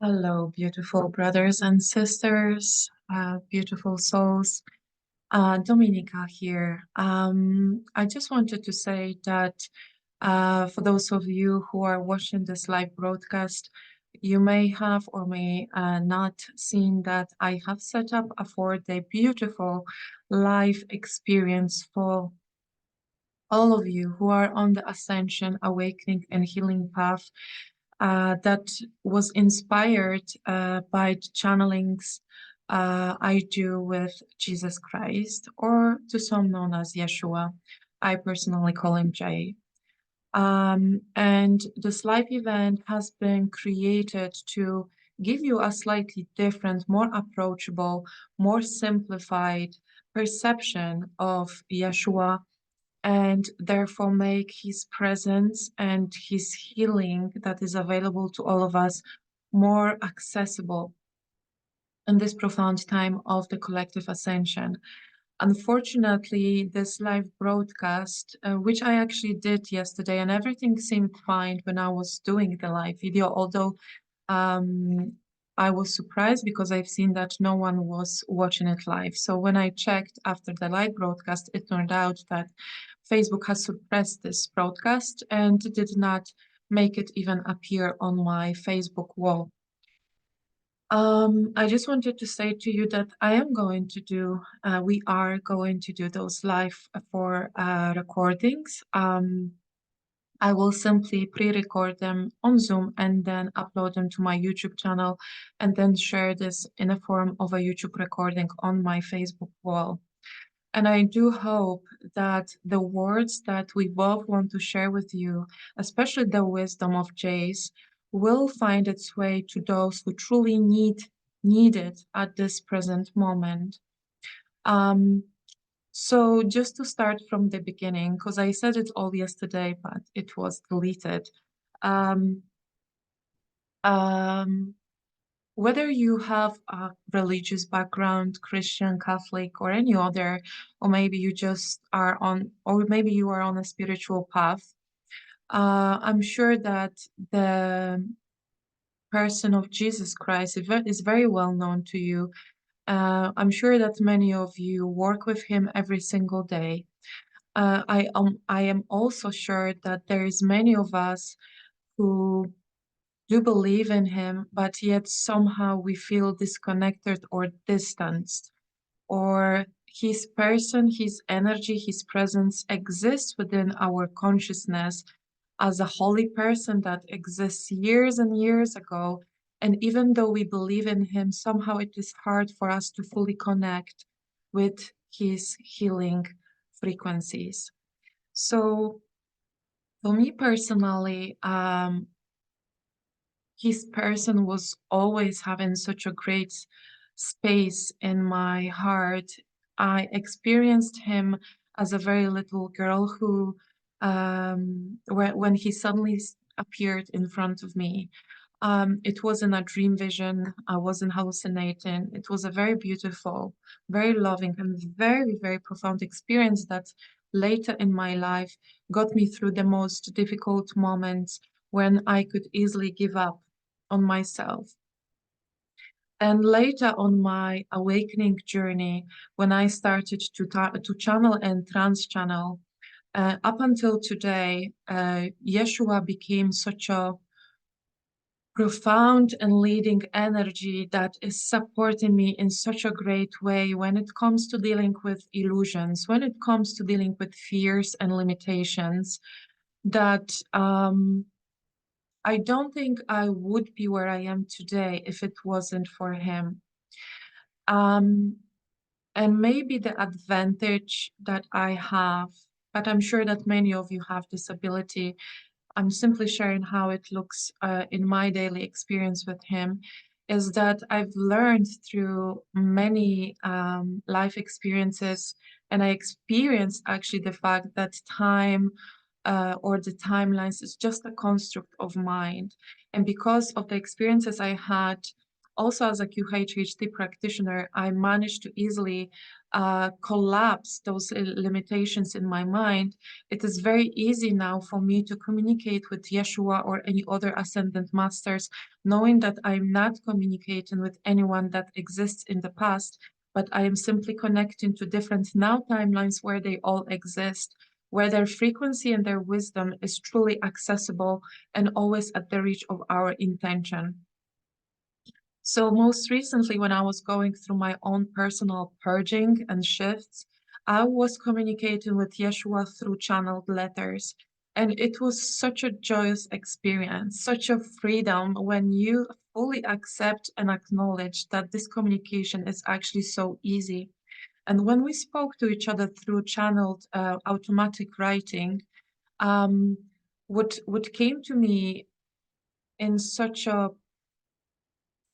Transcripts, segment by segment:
Hello, beautiful brothers and sisters, beautiful souls. Dominica here. I just wanted to say that for those of you who are watching this live broadcast, you may have or may not seen that I have set up a 4-day beautiful live experience for all of you who are on the ascension, awakening, and healing path that was inspired by the channelings I do with Jesus Christ, or to some known as Yeshua. I personally call him Jay. And this live event has been created to give you a slightly different, more approachable, more simplified perception of Yeshua, and therefore make his presence and his healing that is available to all of us more accessible in this profound time of the collective ascension. Unfortunately, this live broadcast, which I actually did yesterday, and everything seemed fine when I was doing the live video, although um, I was surprised because I've seen that no one was watching it live. So when I checked after the live broadcast, it turned out that Facebook has suppressed this broadcast and did not make it even appear on my Facebook wall. I just wanted to say to you that we are going to do those live for recordings. I will simply pre-record them on Zoom and then upload them to my YouTube channel and then share this in a form of a YouTube recording on my Facebook wall. And I do hope that the words that we both want to share with you, especially the wisdom of Jace, will find its way to those who truly need it at this present moment. Um, so just to start from the beginning, because I said it all yesterday, but it was deleted. Um, um, Whether you have a religious background, Christian, Catholic, or any other, or maybe you just are on, or maybe you are on a spiritual path, I'm sure that the person of Jesus Christ is very well known to you. I'm sure that many of you work with him every single day. I am also sure that there is many of us who do believe in him, but yet somehow we feel disconnected or distanced, or his person, his energy, his presence exists within our consciousness as a holy person that exists years and years ago. And even though we believe in him, somehow it is hard for us to fully connect with his healing frequencies. So, for me personally, his person was always having such a great space in my heart. I experienced him as a very little girl who, when he suddenly appeared in front of me, it wasn't a dream vision. I wasn't hallucinating. It was a very beautiful, very loving, and very, very profound experience that later in my life got me through the most difficult moments when I could easily give up on myself. And later on my awakening journey, when I started to channel and trans channel, up until today, Yeshua became such a profound and leading energy that is supporting me in such a great way when it comes to dealing with illusions, when it comes to dealing with fears and limitations, that I don't think I would be where I am today if it wasn't for him. Um, and maybe the advantage that I have, but I'm sure that many of you have this ability. I'm simply sharing how it looks in my daily experience with him, is that I've learned through many life experiences, and I experienced actually the fact that time or the timelines is just a construct of mind. And because of the experiences I had, also as a QHHT practitioner, I managed to easily collapse those limitations in my mind, it is very easy now for me to communicate with Yeshua or any other ascendant masters, knowing that I'm not communicating with anyone that exists in the past, but I am simply connecting to different now timelines where they all exist, where their frequency and their wisdom is truly accessible and always at the reach of our intention. So most recently, when I was going through my own personal purging and shifts, I was communicating with Yeshua through channeled letters. And it was such a joyous experience, such a freedom when you fully accept and acknowledge that this communication is actually so easy. And when we spoke to each other through channeled automatic writing, um, what came to me in such a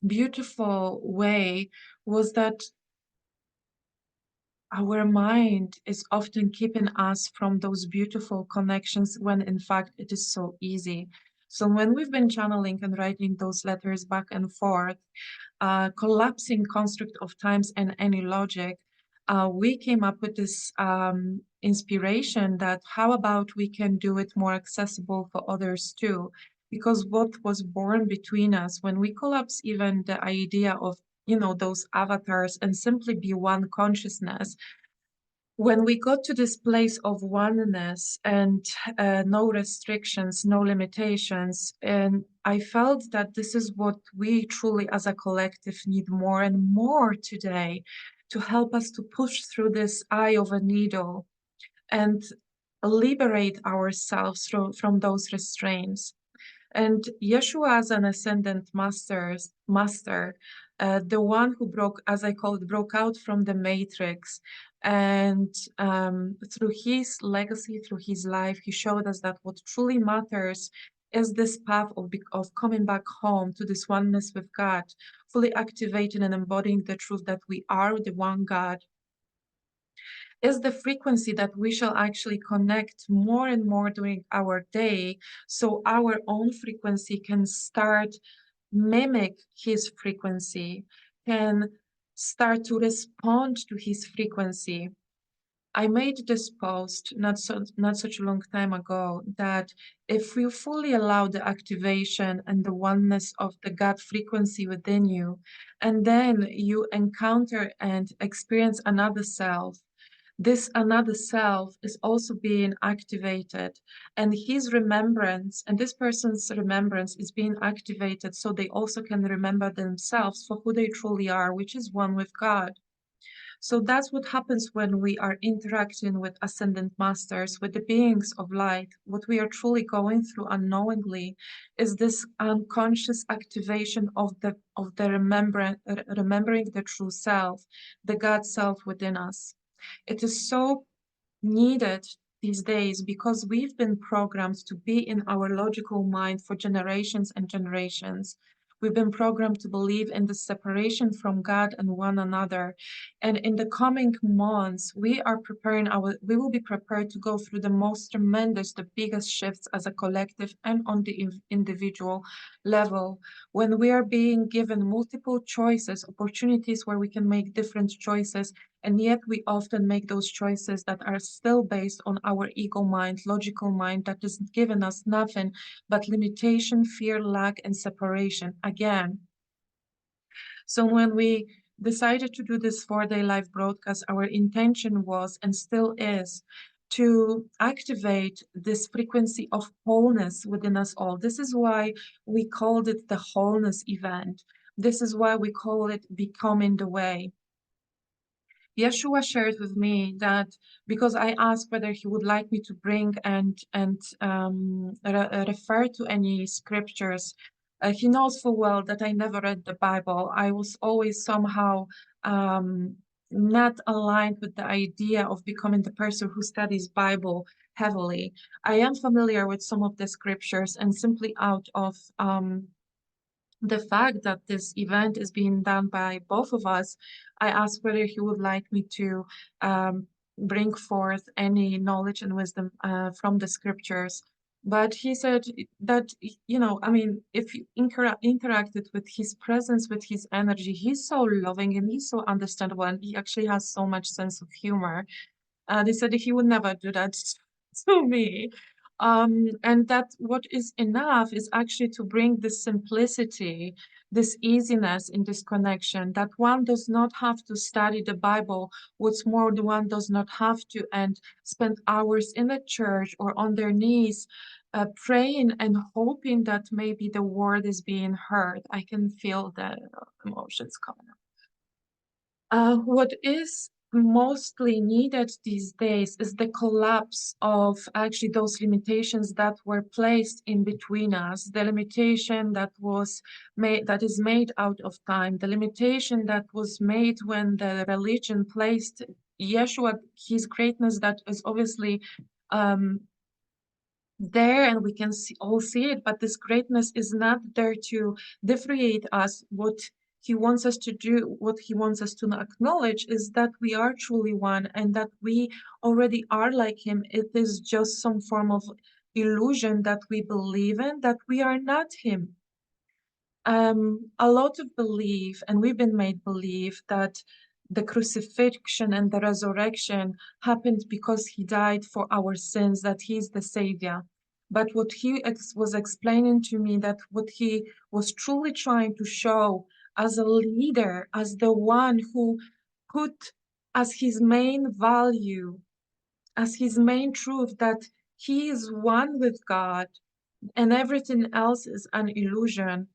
beautiful way was that our mind is often keeping us from those beautiful connections when in fact it is so easy. So when we've been channeling and writing those letters back and forth, collapsing construct of times and any logic, we came up with this inspiration that how about we can do it more accessible for others too? Because what was born between us, when we collapse even the idea of, those avatars and simply be one consciousness, when we got to this place of oneness and no restrictions, no limitations, and I felt that this is what we truly as a collective need more and more today to help us to push through this eye of a needle and liberate ourselves from those restraints. And Yeshua as an ascendant master, the one who broke, as I call it, broke out from the matrix. And through his legacy, through his life, he showed us that what truly matters is this path of coming back home to this oneness with God, fully activating and embodying the truth that we are the one God, is the frequency that we shall actually connect more and more during our day, so our own frequency can start mimic his frequency, can start to respond to his frequency. I made this post not such a long time ago that if you fully allow the activation and the oneness of the God frequency within you, and then you encounter and experience another self, this another self is also being activated, and his remembrance and this person's remembrance is being activated so they also can remember themselves for who they truly are, which is one with God. So that's what happens when we are interacting with ascendant masters, with the beings of light. What we are truly going through unknowingly is this unconscious activation of the remembering the true self, the God self within us. It is so needed these days because we've been programmed to be in our logical mind for generations and generations. We've been programmed to believe in the separation from God and one another. And in the coming months, we will be prepared to go through the most tremendous, the biggest shifts as a collective and on the individual level, when we are being given multiple choices, opportunities where we can make different choices, and yet we often make those choices that are still based on our ego mind, logical mind, that has given us nothing but limitation, fear, lack, and separation again. So when we decided to do this 4-day live broadcast, our intention was and still is to activate this frequency of wholeness within us all. This is why we called it the wholeness event. This is why we call it Becoming the Way. Yeshua shared with me that because I asked whether he would like me to bring and refer to any scriptures, he knows full well that I never read the Bible. I was always somehow not aligned with the idea of becoming the person who studies Bible heavily. I am familiar with some of the scriptures, and simply out of the fact that this event is being done by both of us, I asked whether he would like me to bring forth any knowledge and wisdom from the scriptures But he said that, I mean, if you interacted with his presence, with his energy, he's so loving and he's so understandable, and he actually has so much sense of humor. They said he would never do that to me. And that what is enough is actually to bring this simplicity, this easiness in this connection, that one does not have to study the Bible. What's more, the one does not have to and spend hours in the church or on their knees, praying and hoping that maybe the word is being heard. I can feel the emotions coming up. What is mostly needed these days is the collapse of actually those limitations that were placed in between us, the limitation that was made, that is made out of time, the limitation that was made when the religion placed Yeshua, his greatness that is obviously um, there, and we can all see it, but this greatness is not there to differentiate us. What he wants us to do, what he wants us to acknowledge, is that we are truly one and that we already are like him. It is just some form of illusion that we believe in, that we are not him. A lot of belief, and we've been made believe that the crucifixion and the resurrection happened because he died for our sins, that he's the savior. But what he was explaining to me, that what he was truly trying to show as a leader, as the one who put as his main value, as his main truth, that he is one with God and everything else is an illusion.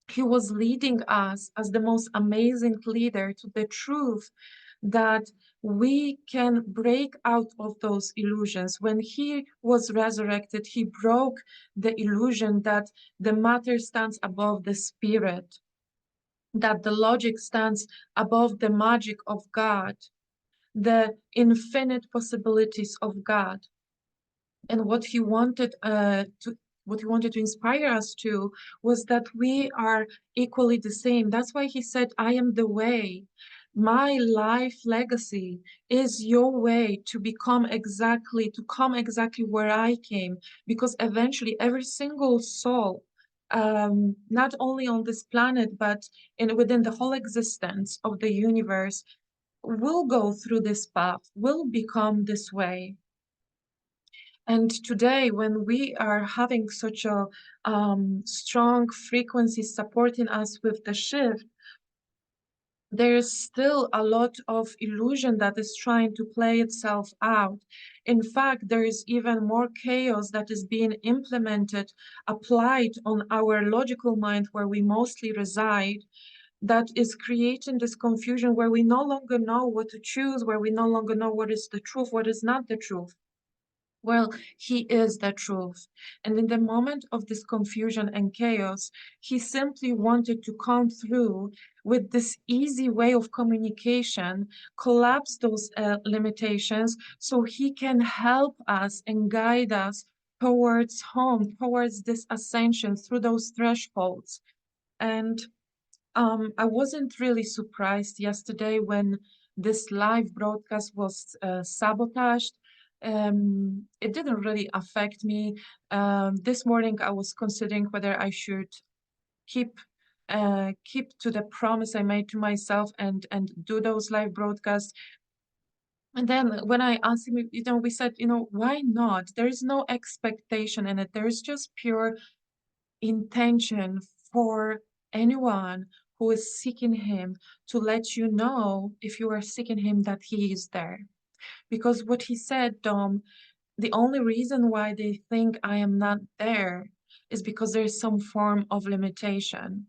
He was leading us as the most amazing leader to the truth that we can break out of those illusions. When he was resurrected, he broke the illusion that the matter stands above the spirit, that the logic stands above the magic of God, the infinite possibilities of God. And what he wanted to inspire us to was that we are equally the same. That's why he said, I am the way. My life legacy is your way to come exactly where I came, because eventually every single soul, not only on this planet, but within the whole existence of the universe, will go through this path, will become this way. And today, when we are having such a strong frequency supporting us with the shift, there's still a lot of illusion that is trying to play itself out. In fact, there is even more chaos that is being implemented, applied on our logical mind where we mostly reside, that is creating this confusion where we no longer know what to choose, where we no longer know what is the truth, what is not the truth. Well, he is the truth. And in the moment of this confusion and chaos, he simply wanted to come through with this easy way of communication, collapse those limitations so he can help us and guide us towards home, towards this ascension through those thresholds. And I wasn't really surprised yesterday when this live broadcast was sabotaged. It didn't really affect me. This morning I was considering whether I should keep keep to the promise I made to myself and do those live broadcasts. And then when I asked him, we said, why not? There is no expectation in it. There is just pure intention for anyone who is seeking him, to let you know, if you are seeking him, that he is there. Because what he said, Dom, the only reason why they think I am not there is because there is some form of limitation.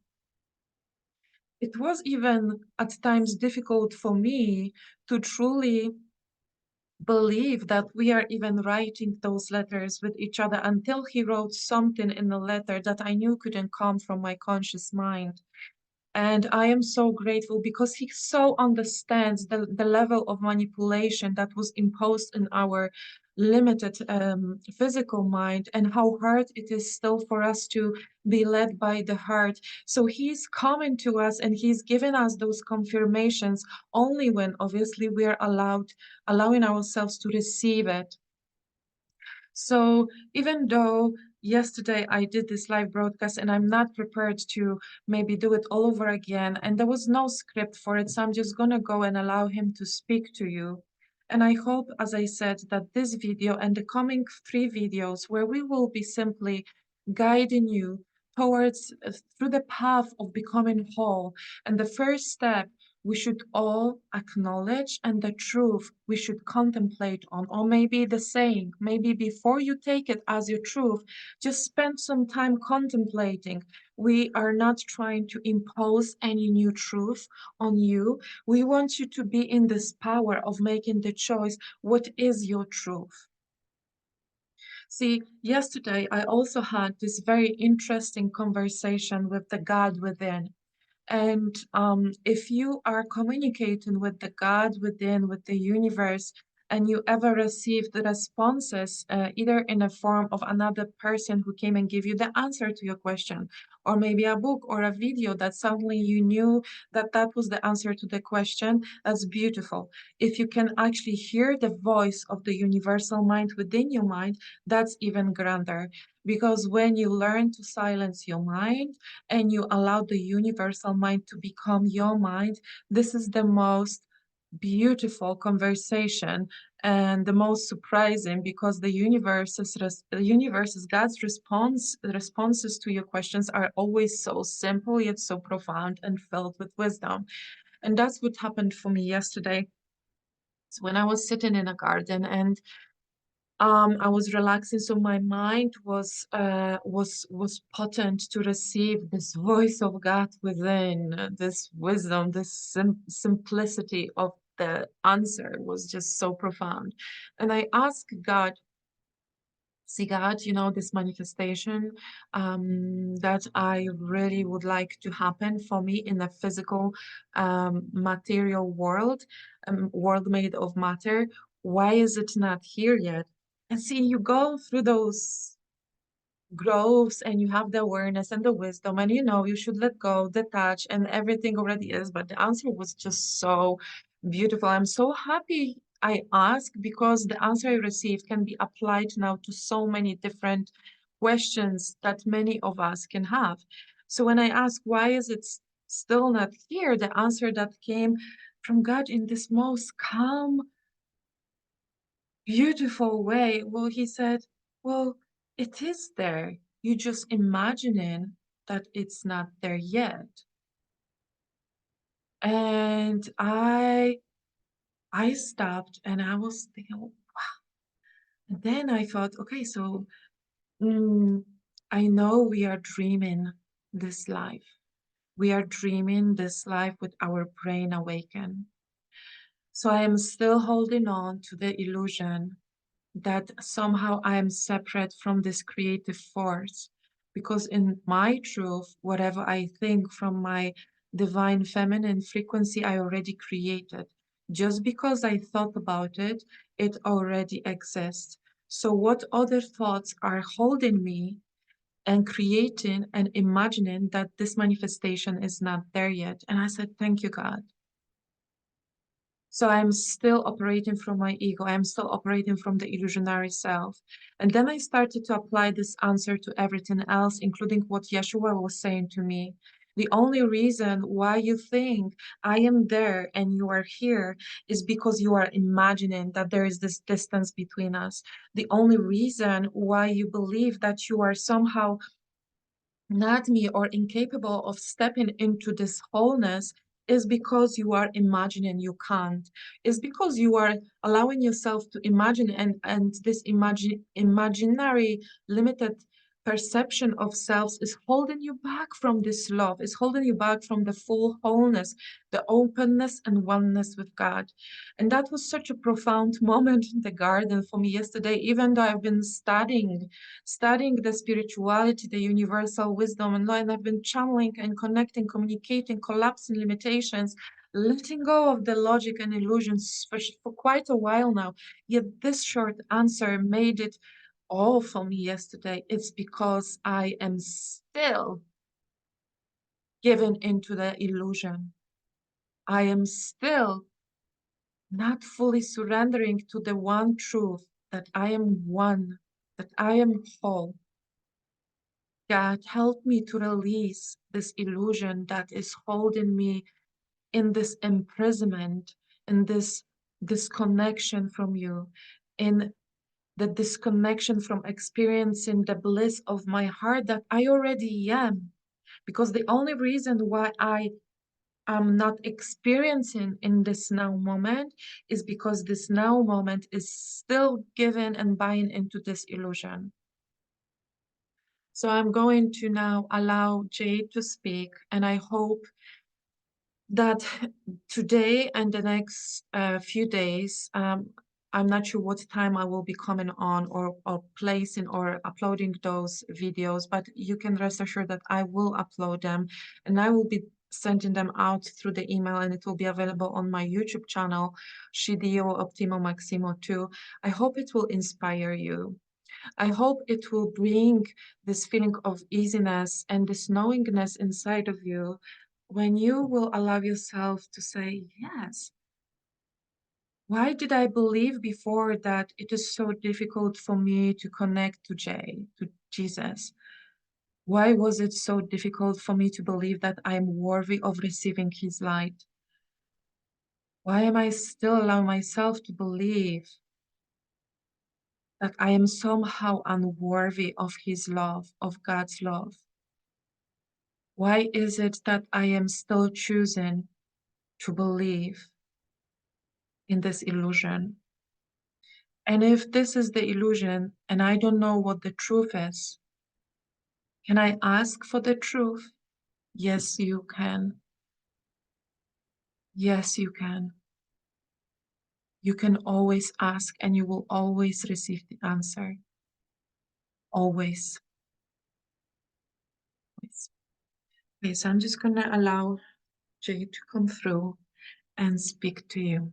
It was even at times difficult for me to truly believe that we are even writing those letters with each other, until he wrote something in the letter that I knew couldn't come from my conscious mind. And I am so grateful because he so understands the level of manipulation that was imposed in our limited physical mind, and how hard it is still for us to be led by the heart. So he's coming to us and he's giving us those confirmations only when obviously we are allowing ourselves to receive it. So even though yesterday I did this live broadcast and I'm not prepared to maybe do it all over again, and there was no script for it, so I'm just gonna go and allow him to speak to you. And I hope, as I said, that this video and the coming 3 videos, where we will be simply guiding you towards through the path of becoming whole. And the first step we should all acknowledge, and the truth we should contemplate on, or maybe the saying, maybe before you take it as your truth, just spend some time contemplating. We are not trying to impose any new truth on you. We want you to be in this power of making the choice. What is your truth? See, yesterday I also had this very interesting conversation with the God within. And if you are communicating with the God within, with the universe, and you ever received the responses, either in a form of another person who came and gave you the answer to your question, or maybe a book or a video that suddenly you knew that that was the answer to the question, that's beautiful. If you can actually hear the voice of the universal mind within your mind, that's even grander. Because when you learn to silence your mind, and you allow the universal mind to become your mind, this is the most beautiful conversation and the most surprising, because the universe's God's responses to your questions are always so simple yet so profound and filled with wisdom. And that's what happened for me yesterday. So when I was sitting in a garden and I was relaxing, so my mind was potent to receive this voice of God within, this wisdom, this simplicity of the answer was just so profound. And I asked God, see, God, this manifestation that I really would like to happen for me in a physical, material world, world made of matter. Why is it not here yet? And see, you go through those grows and you have the awareness and the wisdom, and you should let go, detach, and everything already is. But the answer was just so beautiful. I'm so happy I asked, because the answer I received can be applied now to so many different questions that many of us can have. So when I ask why is it still not here, the answer that came from God in this most calm, beautiful way. Well, he said, well, it is there. You just imagining that it's not there yet. And I stopped and I was thinking, and then I thought, okay, so mm, I know we are dreaming this life. We are dreaming this life with our brain awakened. So I am still holding on to the illusion that somehow I am separate from this creative force. Because in my truth, whatever I think from my divine feminine frequency, I already created. Just because I thought about it, it already exists. So, what other thoughts are holding me and creating and imagining that this manifestation is not there yet? And I said, thank you, God. So I'm still operating from my ego. I'm still operating from the illusionary self. And then I started to apply this answer to everything else, including what Yeshua was saying to me. The only reason why you think I am there and you are here is because you are imagining that there is this distance between us. The only reason why you believe that you are somehow not me or incapable of stepping into this wholeness is because you are imagining you can't, is because you are allowing yourself to imagine, and this imaginary limited perception of selves is holding you back from this love, is holding you back from the full wholeness, the openness and oneness with God. And that was such a profound moment in the garden for me yesterday, even though I've been studying the spirituality, the universal wisdom and law, and I've been channeling and connecting, communicating, collapsing limitations, letting go of the logic and illusions for quite a while now. Yet this short answer made it all for me yesterday. It's because I am still given into the illusion. I am still not fully surrendering to the one truth that I am one that I am whole. God, help me to release this illusion that is holding me in this imprisonment, in this disconnection from you, in the disconnection from experiencing the bliss of my heart that I already am. Because the only reason why I am not experiencing in this now moment is because this now moment is still given and buying into this illusion. So I'm going to now allow Jade to speak, and I hope that today and the next few days, I'm not sure what time I will be coming on or placing or uploading those videos, but you can rest assured that I will upload them and I will be sending them out through the email, and it will be available on my YouTube channel, Shidio Optimo Maximo too. I hope it will inspire you. I hope it will bring this feeling of easiness and this knowingness inside of you when you will allow yourself to say, yes, why did I believe before that it is so difficult for me to connect to Jesus? Why was it so difficult for me to believe that I am worthy of receiving his light? Why am I still allowing myself to believe that I am somehow unworthy of his love, of God's love? Why is it that I am still choosing to believe in this illusion? And if this is the illusion and I don't know what the truth is, can I ask for the truth? Yes, you can. Yes, you can. You can always ask and you will always receive the answer. Always. Always. Okay, so I'm just going to allow Jay to come through and speak to you.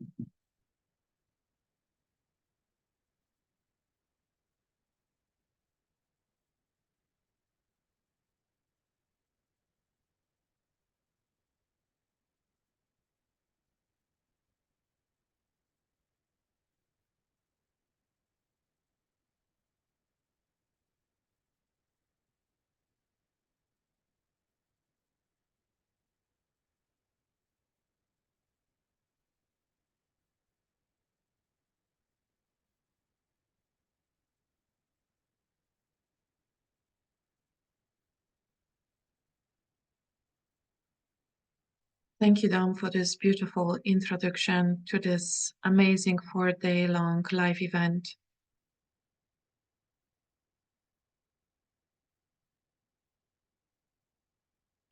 Thank you, Dom, for this beautiful introduction to this amazing 4-day long live event.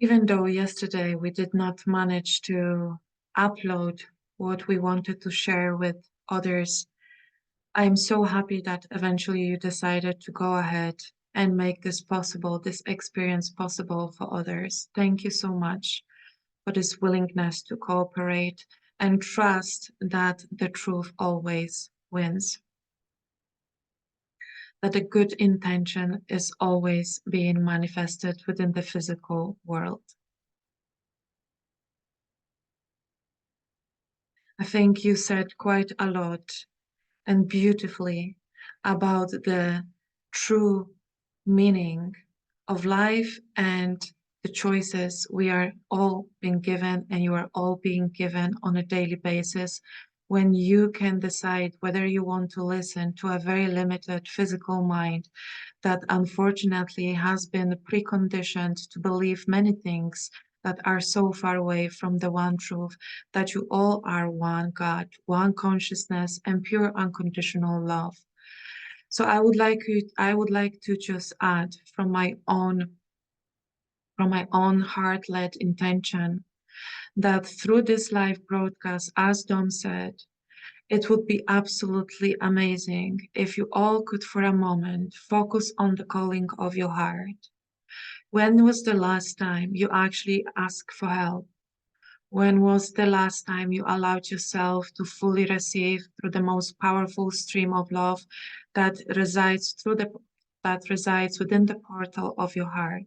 Even though yesterday we did not manage to upload what we wanted to share with others, I'm so happy that eventually you decided to go ahead and make this possible, this experience possible for others. Thank you so much for this willingness to cooperate and trust that the truth always wins. That a good intention is always being manifested within the physical world. I think you said quite a lot and beautifully about the true meaning of life and the choices we are all being given and you are all being given on a daily basis, when you can decide whether you want to listen to a very limited physical mind that unfortunately has been preconditioned to believe many things that are so far away from the one truth, that you all are one God, one consciousness, and pure unconditional love. So I would like to just add from my own heart-led intention that through this live broadcast, as Dom said, it would be absolutely amazing if you all could for a moment focus on the calling of your heart. When was the last time you actually asked for help? When was the last time you allowed yourself to fully receive through the most powerful stream of love that resides within the portal of your heart?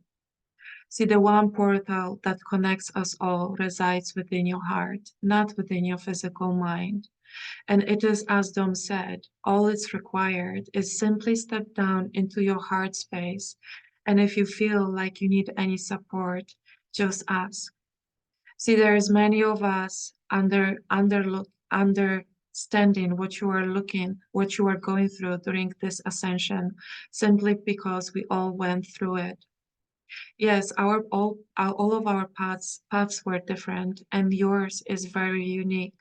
See, the one portal that connects us all resides within your heart, not within your physical mind. And it is as Dom said, all it's required is simply step down into your heart space. And if you feel like you need any support, just ask. See, there's many of us understanding what you are going through during this ascension, simply because we all went through it. Yes, all of our paths were different, and yours is very unique.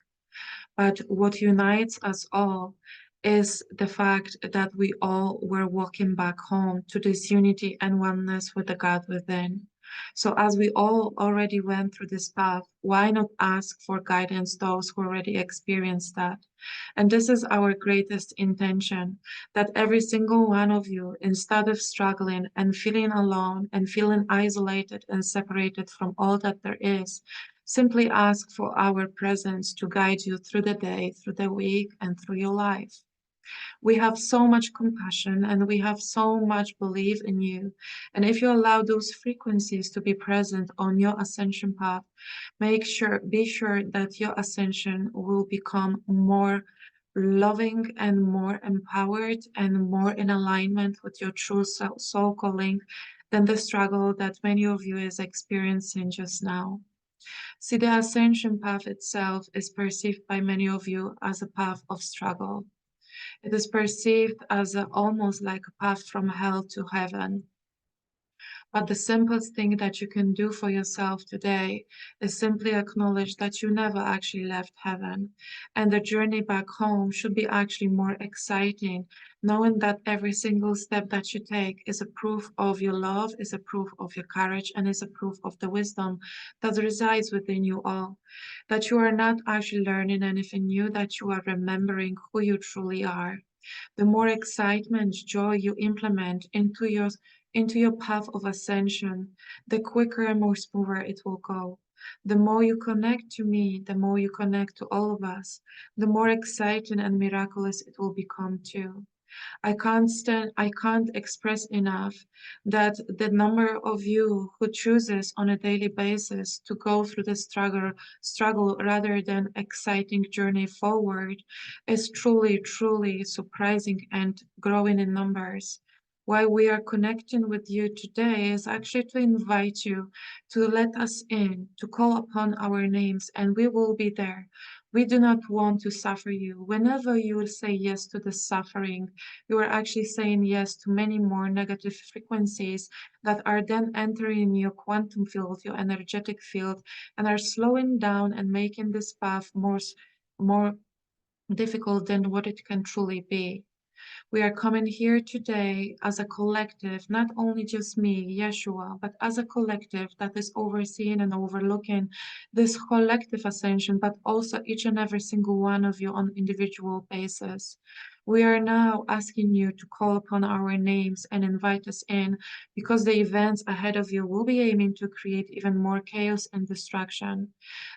But what unites us all is the fact that we all were walking back home to this unity and oneness with the God within. So, as we all already went through this path, why not ask for guidance those who already experienced that? And this is our greatest intention, that every single one of you, instead of struggling and feeling alone and feeling isolated and separated from all that there is, simply ask for our presence to guide you through the day, through the week, and through your life. We have so much compassion and we have so much belief in you. And if you allow those frequencies to be present on your ascension path, be sure that your ascension will become more loving and more empowered and more in alignment with your true soul calling than the struggle that many of you is experiencing just now. See, the ascension path itself is perceived by many of you as a path of struggle. It is perceived as almost like a path from hell to heaven. But the simplest thing that you can do for yourself today is simply acknowledge that you never actually left heaven. And the journey back home should be actually more exciting, knowing that every single step that you take is a proof of your love, is a proof of your courage, and is a proof of the wisdom that resides within you all. That you are not actually learning anything new, that you are remembering who you truly are. The more excitement, joy you implement into your path of ascension, the quicker and more smoother it will go. The more you connect to me, the more you connect to all of us, the more exciting and miraculous it will become too. I can't express enough that the number of you who chooses on a daily basis to go through the struggle rather than exciting journey forward is truly surprising and growing in numbers. Why we are connecting with you today is actually to invite you to let us in, to call upon our names, and we will be there. We do not want to suffer you. Whenever you will say yes to the suffering, you are actually saying yes to many more negative frequencies that are then entering your quantum field, your energetic field, and are slowing down and making this path more difficult than what it can truly be. We are coming here today as a collective, not only just me, Yeshua, but as a collective that is overseeing and overlooking this collective ascension, but also each and every single one of you on individual basis. We are now asking you to call upon our names and invite us in because the events ahead of you will be aiming to create even more chaos and distraction.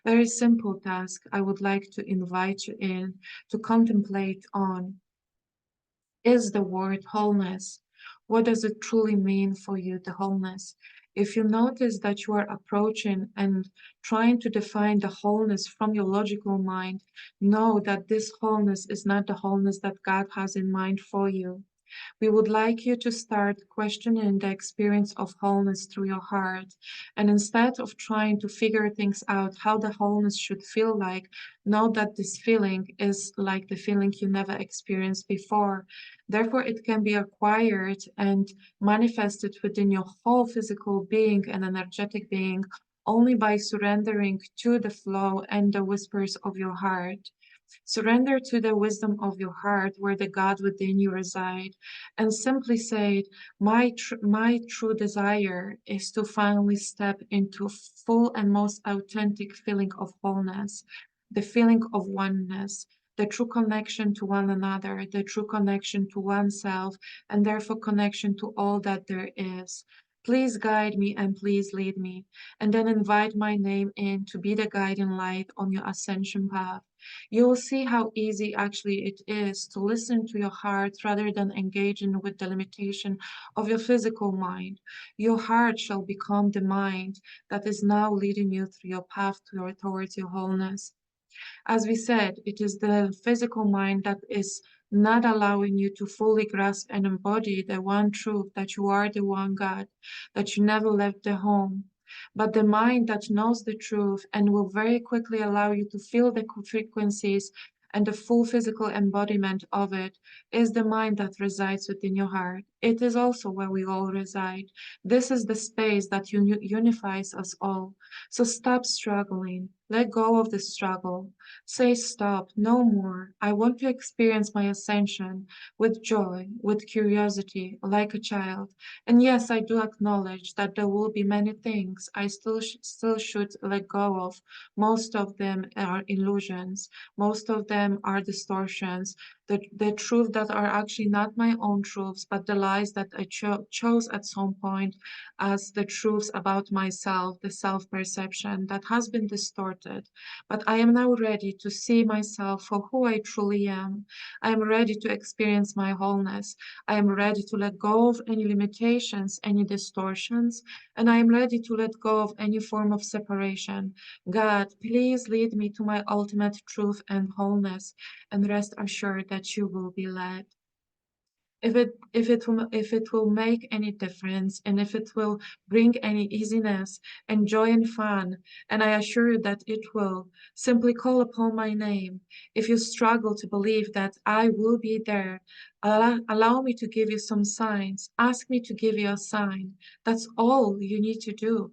Very simple task I would like to invite you in to contemplate on is the word wholeness. What does it truly mean for you, the wholeness? If you notice that you are approaching and trying to define the wholeness from your logical mind, know that this wholeness is not the wholeness that God has in mind for you. We would like you to start questioning the experience of wholeness through your heart. And instead of trying to figure things out how the wholeness should feel like, know that this feeling is like the feeling you never experienced before. Therefore, it can be acquired and manifested within your whole physical being and energetic being only by surrendering to the flow and the whispers of your heart. Surrender to the wisdom of your heart where the God within you reside and simply say, my true desire is to finally step into full and most authentic feeling of wholeness, the feeling of oneness, the true connection to one another, the true connection to oneself, and therefore connection to all that there is. Please guide me and please lead me, and then invite my name in to be the guiding light on your ascension path. You will see how easy actually it is to listen to your heart rather than engaging with the limitation of your physical mind. Your heart shall become the mind that is now leading you through your path towards your wholeness. As we said, it is the physical mind that is not allowing you to fully grasp and embody the one truth that you are the one God, that you never left the home. But the mind that knows the truth and will very quickly allow you to feel the frequencies and the full physical embodiment of it is the mind that resides within your heart. It is also where we all reside. This is the space that unifies us all. So stop struggling. Let go of the struggle. Say stop, no more. I want to experience my ascension with joy, with curiosity, like a child. And yes, I do acknowledge that there will be many things I still should let go of. Most of them are illusions. Most of them are distortions. The truth that are actually not my own truths, but the lies that I chose at some point as the truths about myself, the self-perception that has been distorted. But I am now ready to see myself for who I truly am. I am ready to experience my wholeness. I am ready to let go of any limitations, any distortions, and I am ready to let go of any form of separation. God, please lead me to my ultimate truth and wholeness, and rest assured that you will be led. If it will make any difference, and if it will bring any easiness and joy and fun, and I assure you that it will, simply call upon my name. If you struggle to believe that I will be there, allow me to give you some signs. Ask me to give you a sign. That's all you need to do.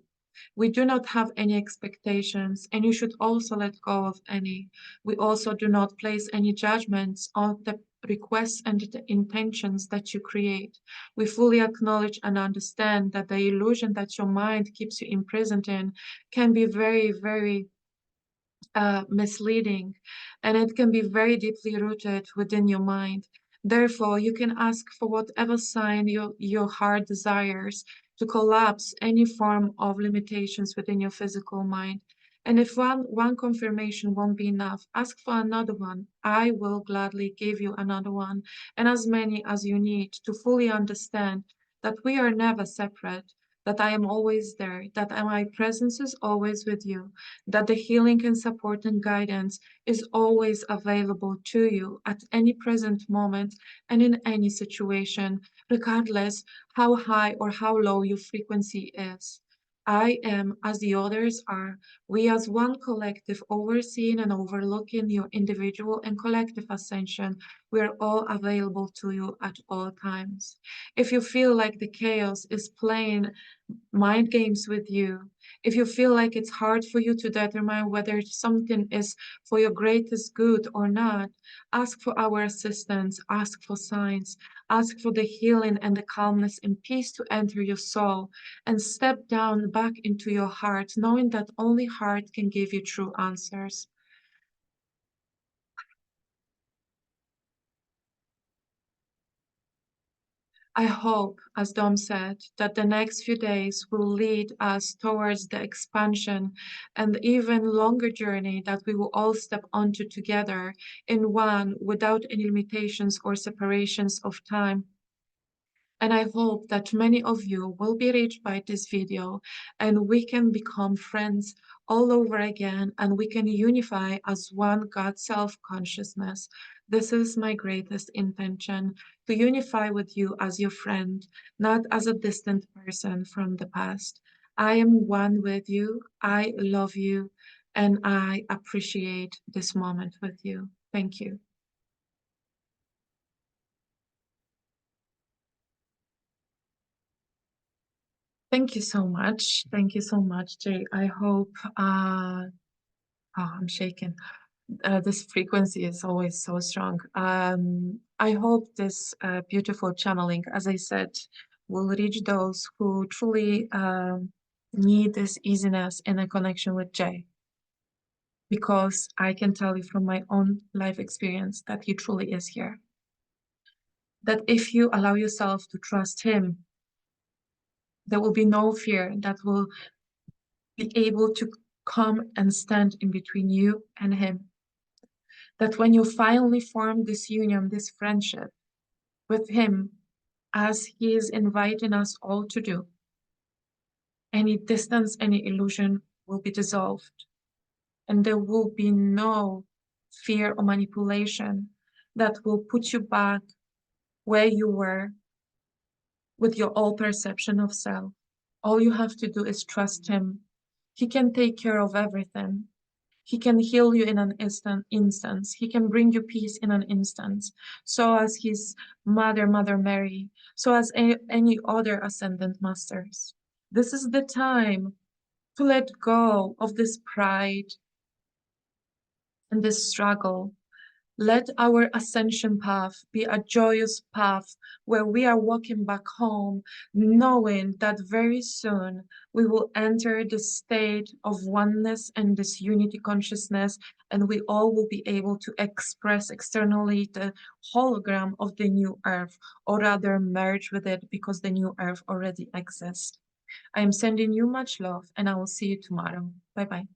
We do not have any expectations, and you should also let go of any. We also do not place any judgments on the requests and the intentions that you create. We fully acknowledge and understand that the illusion that your mind keeps you imprisoned in can be very, very misleading, and it can be very deeply rooted within your mind. Therefore, you can ask for whatever sign your heart desires to collapse any form of limitations within your physical mind. And if one confirmation won't be enough, ask for another one. I will gladly give you another one, and as many as you need to fully understand that we are never separate, that I am always there, that my presence is always with you, that the healing and support and guidance is always available to you at any present moment and in any situation, regardless how high or how low your frequency is. I am as the others are. We as one collective overseeing and overlooking your individual and collective ascension. We are all available to you at all times. If you feel like the chaos is playing mind games with you, if you feel like it's hard for you to determine whether something is for your greatest good or not, ask for our assistance, ask for signs, ask for the healing and the calmness and peace to enter your soul, and step down back into your heart, knowing that only heart can give you true answers. I hope, as Dom said, that the next few days will lead us towards the expansion and even longer journey that we will all step onto together in one without any limitations or separations of time. And I hope that many of you will be reached by this video and we can become friends all over again and we can unify as one God self-consciousness. This is my greatest intention, to unify with you as your friend, not as a distant person from the past. I am one with you, I love you, and I appreciate this moment with you. Thank you. Thank you so much. Thank you so much, Jay. I hope, oh, I'm shaking. This frequency is always so strong. I hope this beautiful channeling, as I said, will reach those who truly need this easiness and a connection with Jay. Because I can tell you from my own life experience that he truly is here. That if you allow yourself to trust him, there will be no fear that will be able to come and stand in between you and him. That when you finally form this union, this friendship with him, as he is inviting us all to do, any distance, any illusion will be dissolved. and there will be no fear or manipulation that will put you back where you were with your old perception of self. All you have to do is trust him. He can take care of everything. He can heal you in an instance. He can bring you peace in an instant. So as his mother, Mother Mary, so as any other ascendant masters. This is the time to let go of this pride and this struggle. Let our ascension path be a joyous path where we are walking back home, knowing that very soon we will enter the state of oneness and this unity consciousness, and we all will be able to express externally the hologram of the new earth, or rather merge with it because the new earth already exists. I am sending you much love, and I will see you tomorrow. Bye bye.